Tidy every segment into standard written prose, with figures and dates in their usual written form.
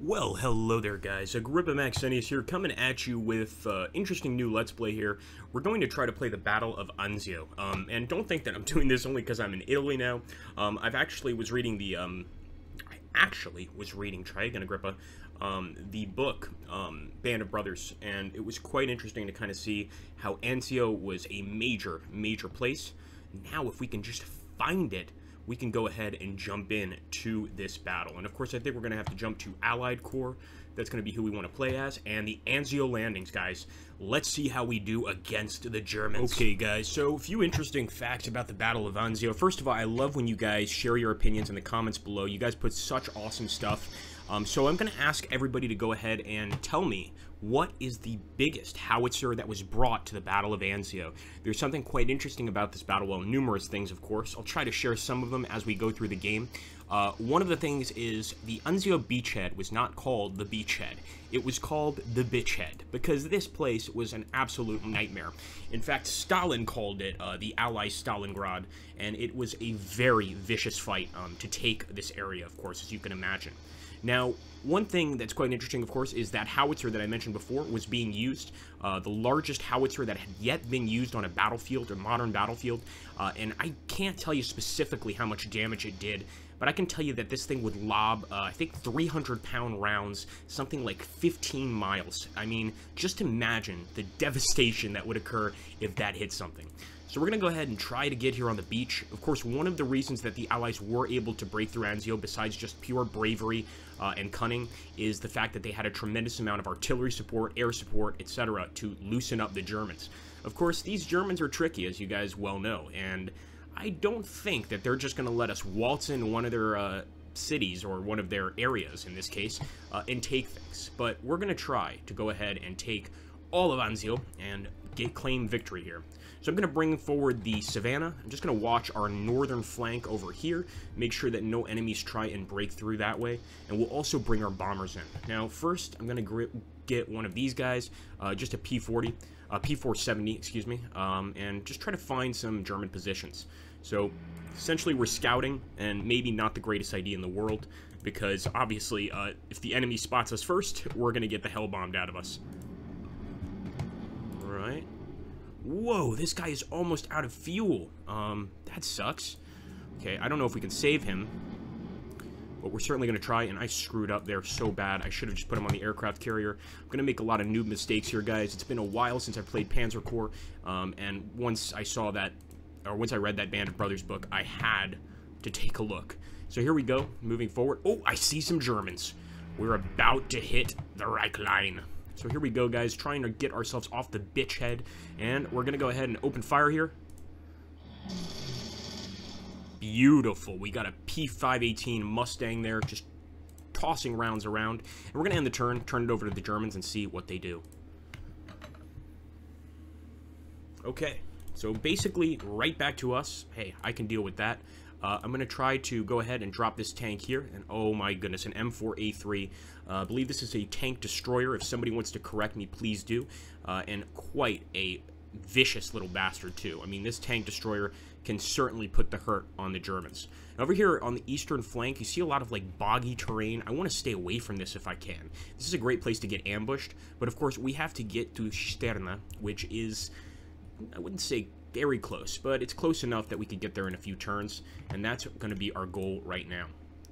Well, hello there guys, Agrippa Maxenius here, coming at you with interesting new Let's Play here. We're going to try to play the Battle of Anzio, and don't think that I'm doing this only because I'm in Italy now. I actually was reading the book, Band of Brothers, and it was quite interesting to kind of see how Anzio was a major place. Now, if we can just find it, we can go ahead and jump in to this battle. And of course, I think we're going to have to jump to Allied Corps. That's going to be who we want to play as. And the Anzio landings, guys. Let's see how we do against the Germans. Okay, guys, so a few interesting facts about the Battle of Anzio. First of all, I love when you guys share your opinions in the comments below. You guys put such awesome stuff. So I'm going to ask everybody to go ahead and tell me, what is the biggest howitzer that was brought to the Battle of Anzio? There's something quite interesting about this battle. Well, numerous things, of course. I'll try to share some of them as we go through the game. One of the things is the Anzio beachhead was not called the beachhead. It was called the bitchhead, because this place was an absolute nightmare. In fact, Stalin called it the Allies Stalingrad, and it was a very vicious fight to take this area, of course, as you can imagine. Now, one thing that's quite interesting, of course, is that howitzer that I mentioned before was being used, the largest howitzer that had yet been used on a battlefield, a modern battlefield, and I can't tell you specifically how much damage it did, but I can tell you that this thing would lob, I think, 300-pound rounds, something like 15 miles. I mean, just imagine the devastation that would occur if that hit something. So we're going to go ahead and try to get here on the beach. Of course, one of the reasons that the Allies were able to break through Anzio, besides just pure bravery and cunning, is the fact that they had a tremendous amount of artillery support, air support, etc. to loosen up the Germans. Of course, these Germans are tricky, as you guys well know, and I don't think that they're just going to let us waltz into one of their cities, or one of their areas in this case, and take things. But we're going to try to go ahead and take all of Anzio and claim victory here. So I'm going to bring forward the Savannah. I'm just going to watch our northern flank over here, make sure that no enemies try and break through that way, and we'll also bring our bombers in. Now, first, I'm going to get one of these guys, just a P470, excuse me, and just try to find some German positions. So, essentially, we're scouting, and maybe not the greatest idea in the world, because, obviously, if the enemy spots us first, we're going to get the hell bombed out of us. Alright. Whoa, this guy is almost out of fuel. That sucks. Okay, I don't know if we can save him, but we're certainly going to try, and I screwed up there so bad. I should have just put him on the aircraft carrier. I'm going to make a lot of noob mistakes here, guys. It's been a while since I played Panzer Corps, and once I saw that, or once I read that Band of Brothers book, I had to take a look. So here we go, moving forward. Oh, I see some Germans. We're about to hit the Reich line. So here we go, guys, trying to get ourselves off the bitch head, and we're going to go ahead and open fire here. Beautiful. We got a P518 Mustang there, just tossing rounds around. And we're going to end the turn it over to the Germans, and see what they do. Okay, so basically, right back to us. Hey, I can deal with that. I'm going to try to go ahead and drop this tank here, and oh my goodness, an M4A3. I believe this is a tank destroyer. If somebody wants to correct me, please do. And quite a vicious little bastard, too. I mean, this tank destroyer can certainly put the hurt on the Germans. Over here on the eastern flank, you see a lot of, like, boggy terrain. I want to stay away from this if I can. This is a great place to get ambushed, but of course, we have to get to Sterna, which is, I wouldn't say very close, but it's close enough that we could get there in a few turns, and that's going to be our goal right now.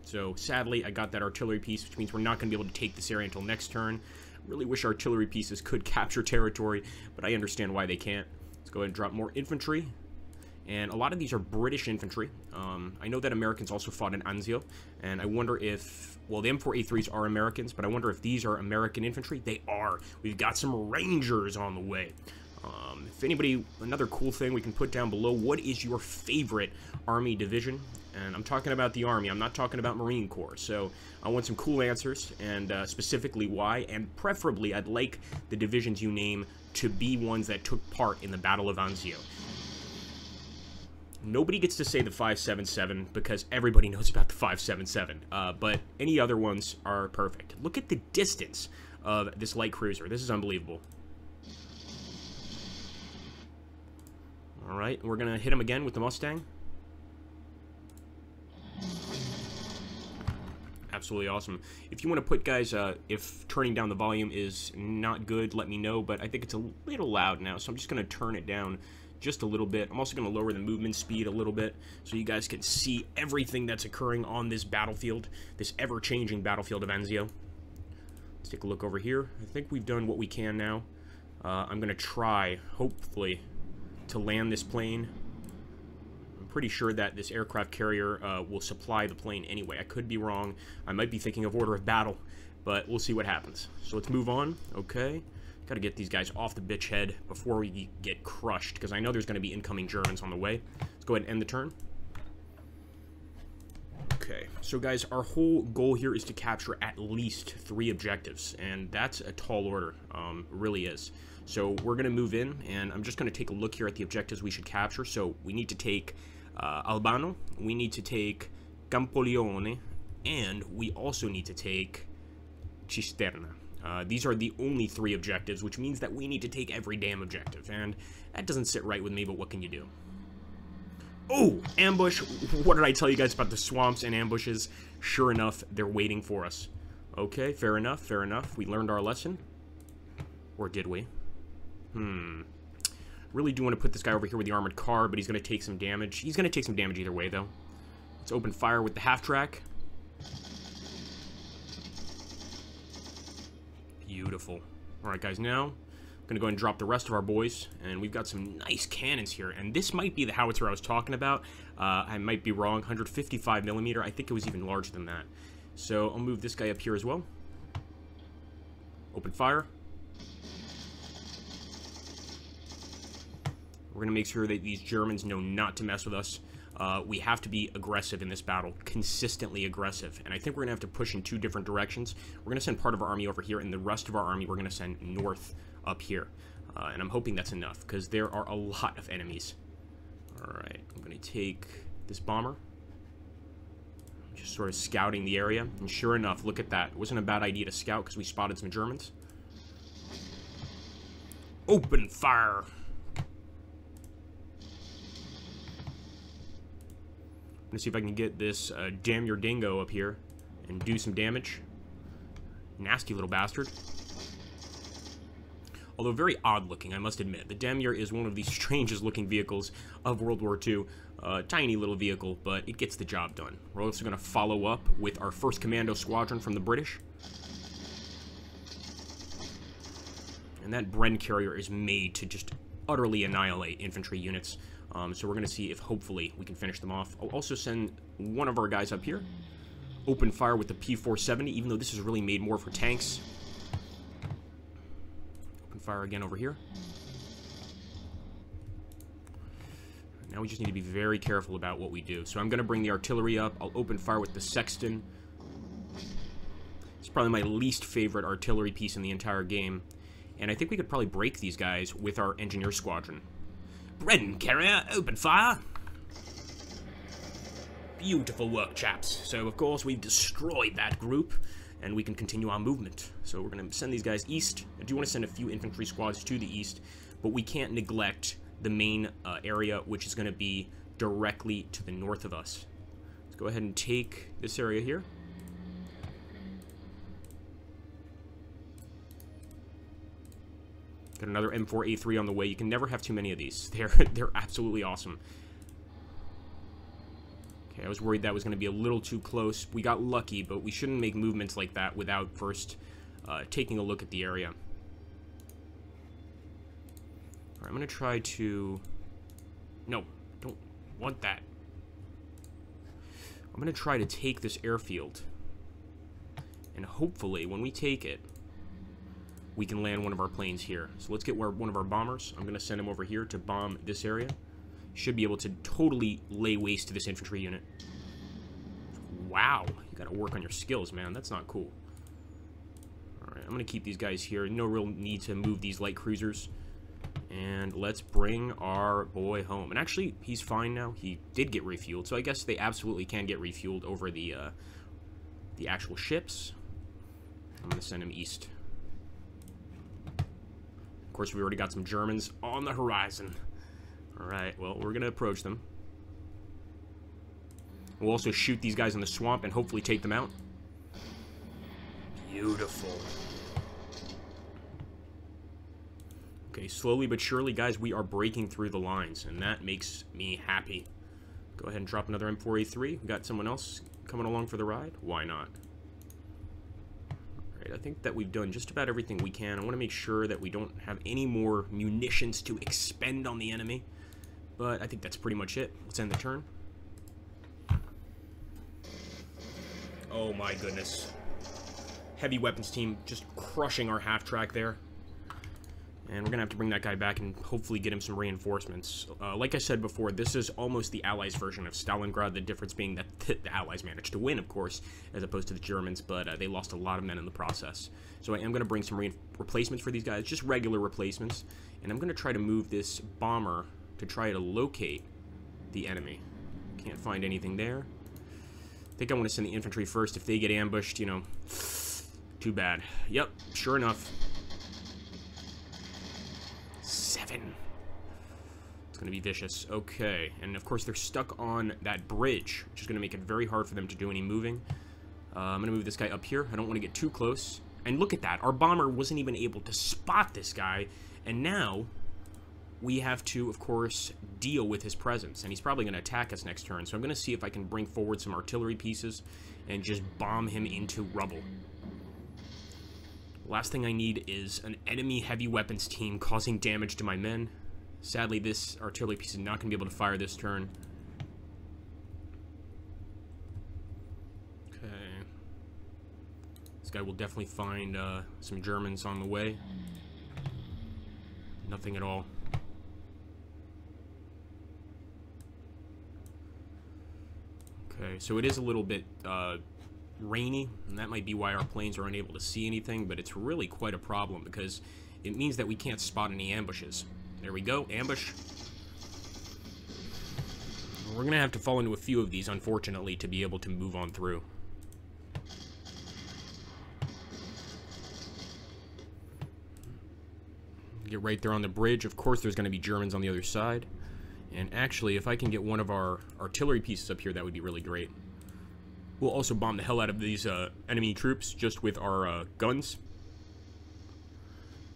So, sadly, I got that artillery piece, which means we're not going to be able to take this area until next turn. Really wish artillery pieces could capture territory, but I understand why they can't. Let's go ahead and drop more infantry, and a lot of these are British infantry. I know that Americans also fought in Anzio, and I wonder if, well, the M4A3s are Americans, but I wonder if these are American infantry. They are. We've got some Rangers on the way. If anybody, another cool thing we can put down below, what is your favorite Army division? And I'm talking about the Army, I'm not talking about Marine Corps. So I want some cool answers, and specifically why, and preferably I'd like the divisions you name to be ones that took part in the Battle of Anzio. Nobody gets to say the 577 because everybody knows about the 577, but any other ones are perfect. Look at the distance of this light cruiser. This is unbelievable. Alright, we're going to hit him again with the Mustang. absolutely awesome. If you want to put, guys, if turning down the volume is not good, let me know, but I think it's a little loud now, so I'm just going to turn it down just a little bit. I'm also going to lower the movement speed a little bit so you guys can see everything that's occurring on this battlefield, this ever-changing battlefield of Anzio. Let's take a look over here. I think we've done what we can now. I'm going to try, hopefully, to land this plane. I'm pretty sure that this aircraft carrier will supply the plane anyway. I could be wrong. I might be thinking of order of battle, but we'll see what happens. So let's move on. Okay. Got to get these guys off the bitch head before we get crushed, because I know there's going to be incoming Germans on the way. Let's go ahead and end the turn. Okay, so guys, our whole goal here is to capture at least 3 objectives, and that's a tall order, really is. So we're going to move in, and I'm just going to take a look here at the objectives we should capture. So we need to take Albano, we need to take Campoleone, and we also need to take Cisterna. These are the only 3 objectives, which means that we need to take every damn objective, and that doesn't sit right with me, but what can you do? Oh, ambush. What did I tell you guys about the swamps and ambushes? Sure enough, they're waiting for us. Okay, fair enough, fair enough. We learned our lesson. Or did we? Really do want to put this guy over here with the armored car, but he's going to take some damage. He's going to take some damage either way, though. Let's open fire with the half-track. Beautiful. Alright, guys, now I'm going to go ahead and drop the rest of our boys, and we've got some nice cannons here, and this might be the howitzer I was talking about. I might be wrong. 155 millimeter. I think it was even larger than that. So I'll move this guy up here as well. Open fire. We're going to make sure that these Germans know not to mess with us. We have to be aggressive in this battle, consistently aggressive, and I think we're going to have to push in 2 different directions. We're going to send part of our army over here, and the rest of our army we're going to send north up here, and I'm hoping that's enough, because there are a lot of enemies. Alright, I'm going to take this bomber, just sort of scouting the area, and sure enough, look at that. It wasn't a bad idea to scout, because we spotted some Germans. Open fire! I'm going to see if I can get this damn your dingo up here and do some damage. Nasty little bastard. Although very odd looking, I must admit. The Damir is one of the strangest looking vehicles of World War II. Tiny little vehicle, but it gets the job done. We're also going to follow up with our 1st Commando Squadron from the British. And that Bren carrier is made to just utterly annihilate infantry units. So we're going to see if, hopefully, we can finish them off. I'll also send one of our guys up here. Open fire with the P470, even though this is really made more for tanks. Open fire again over here. Now we just need to be very careful about what we do. So I'm going to bring the artillery up. I'll open fire with the Sexton. It's probably my least favorite artillery piece in the entire game. And I think we could probably break these guys with our engineer squadron. Bren carrier, open fire. Beautiful work, chaps. So, of course, we've destroyed that group, and we can continue our movement. So we're going to send these guys east. I do want to send a few infantry squads to the east, but we can't neglect the main area, which is going to be directly to the north of us. Let's go ahead and take this area here. Got another M4A3 on the way. You can never have too many of these. They're absolutely awesome. Okay, I was worried that was going to be a little too close. We got lucky, but we shouldn't make movements like that without first taking a look at the area. Alright, I'm going to try to... No, don't want that. I'm going to try to take this airfield. And hopefully, when we take it, we can land one of our planes here. So let's get one of our bombers. I'm going to send him over here to bomb this area. Should be able to totally lay waste to this infantry unit. Wow, you got to work on your skills, man. That's not cool. Alright, I'm going to keep these guys here. No real need to move these light cruisers. And let's bring our boy home. And actually, he's fine now. He did get refueled, so I guess they absolutely can get refueled over the actual ships. I'm going to send him east. Of course, we already got some Germans on the horizon. Alright, well, we're going to approach them. We'll also shoot these guys in the swamp and hopefully take them out. Beautiful. Okay, slowly but surely, guys, we are breaking through the lines, and that makes me happy. Go ahead and drop another M4A3. We got someone else coming along for the ride. Why not? Alright, I think that we've done just about everything we can. I want to make sure that we don't have any more munitions to expend on the enemy. But I think that's pretty much it. Let's end the turn. Oh my goodness. Heavy weapons team just crushing our half-track there. And we're going to have to bring that guy back and hopefully get him some reinforcements. Like I said before, this is almost the Allies' version of Stalingrad, the difference being that the Allies managed to win, of course, as opposed to the Germans, but they lost a lot of men in the process. So I am going to bring some replacements for these guys, just regular replacements, and I'm going to try to move this bomber to try to locate the enemy. Can't find anything there. I think I want to send the infantry first. If they get ambushed, you know, too bad. Yep, sure enough. 7. It's going to be vicious. Okay, and of course they're stuck on that bridge, which is going to make it very hard for them to do any moving. I'm going to move this guy up here. I don't want to get too close. And look at that. Our bomber wasn't even able to spot this guy, and now we have to, of course, deal with his presence, and he's probably going to attack us next turn. So I'm going to see if I can bring forward some artillery pieces and just bomb him into rubble. Last thing I need is an enemy heavy weapons team causing damage to my men. Sadly, this artillery piece is not going to be able to fire this turn. Okay. This guy will definitely find some Germans on the way. Nothing at all. Okay, so it is a little bit rainy, and that might be why our planes are unable to see anything, but it's really quite a problem because it means that we can't spot any ambushes. There we go, ambush. We're gonna have to fall into a few of these, unfortunately, to be able to move on through. Get right there on the bridge. Of course there's gonna be Germans on the other side, and actually if I can get one of our artillery pieces up here, that would be really great. We'll also bomb the hell out of these enemy troops just with our guns.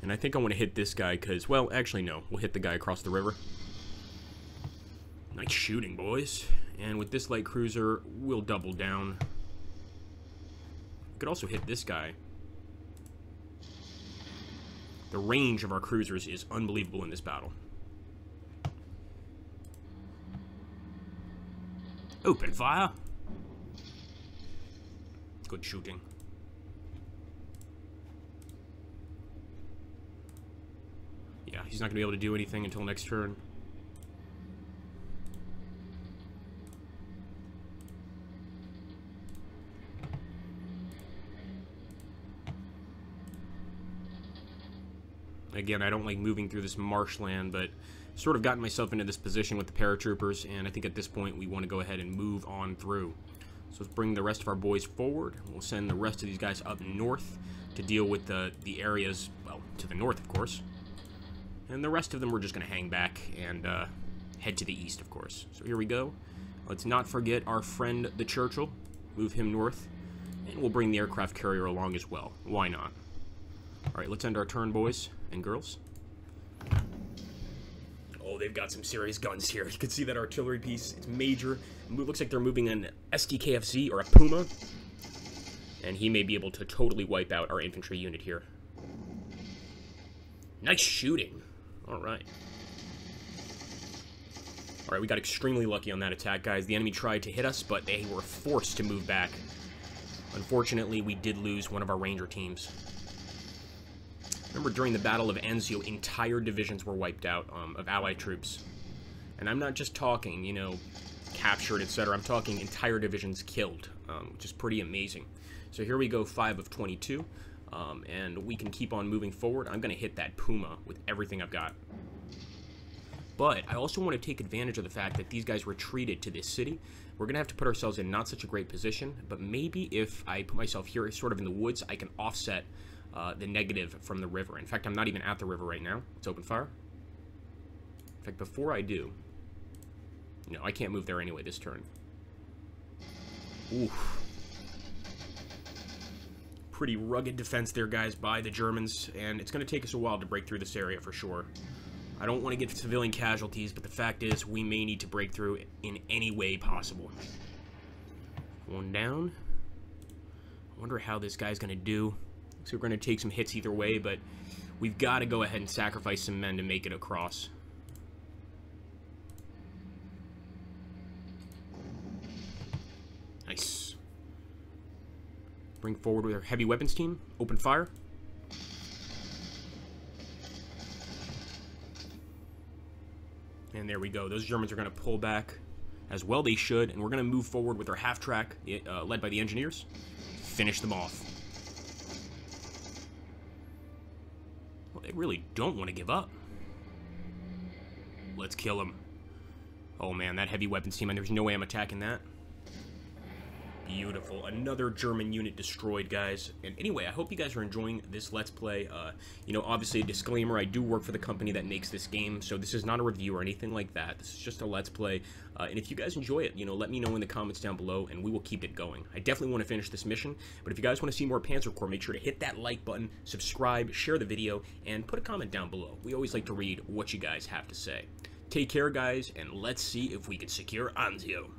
And I think I want to hit this guy because, well, actually no. We'll hit the guy across the river. Nice shooting, boys. And with this light cruiser, we'll double down. We could also hit this guy. The range of our cruisers is unbelievable in this battle. Open fire. Good shooting. Yeah, he's not going to be able to do anything until next turn. Again, I don't like moving through this marshland, but sort of gotten myself into this position with the paratroopers, and I think at this point we want to go ahead and move on through. So let's bring the rest of our boys forward. We'll send the rest of these guys up north to deal with the areas, well, to the north, of course. And the rest of them we're just going to hang back and head to the east, of course. So here we go. Let's not forget our friend, the Churchill. Move him north. And we'll bring the aircraft carrier along as well. Why not? Alright, let's end our turn, boys and girls. Oh, they've got some serious guns here. You can see that artillery piece. It's major. It looks like they're moving an SDKFZ or a Puma. And he may be able to totally wipe out our infantry unit here. Nice shooting. Alright. Alright, we got extremely lucky on that attack, guys. The enemy tried to hit us, but they were forced to move back. Unfortunately, we did lose one of our ranger teams. Remember, during the Battle of Anzio, entire divisions were wiped out of Allied troops. And I'm not just talking, you know, captured, etc. I'm talking entire divisions killed, which is pretty amazing. So here we go, 5 of 22. And we can keep on moving forward. I'm going to hit that Puma with everything I've got. But I also want to take advantage of the fact that these guys retreated to this city. We're going to have to put ourselves in not such a great position, but maybe if I put myself here sort of in the woods, I can offset the negative from the river. In fact, I'm not even at the river right now. Let's open fire. In fact, before I do... No, I can't move there anyway this turn. Oof. pretty rugged defense there, guys, by the Germans, and it's going to take us a while to break through this area for sure. I don't want to get civilian casualties, but the fact is we may need to break through in any way possible. One down. I wonder how this guy's going to do. So we're going to take some hits either way, but we've got to go ahead and sacrifice some men to make it across. Nice. Bring forward with our heavy weapons team. Open fire. And there we go. Those Germans are going to pull back. As well they should. And we're going to move forward with our half-track, led by the engineers. Finish them off. Well, they really don't want to give up. Let's kill them. Oh, man, that heavy weapons team, and there's no way I'm attacking that. Beautiful. Another German unit destroyed, guys. And anyway, I hope you guys are enjoying this Let's Play. You know, obviously a disclaimer, I do work for the company that makes this game, so this is not a review or anything like that. This is just a Let's Play. And if you guys enjoy it, you know, let me know in the comments down below, and we will keep it going. I definitely want to finish this mission, but if you guys want to see more Panzer Corps, make sure to hit that like button, subscribe, share the video, and put a comment down below. We always like to read what you guys have to say. Take care, guys, and let's see if we can secure Anzio.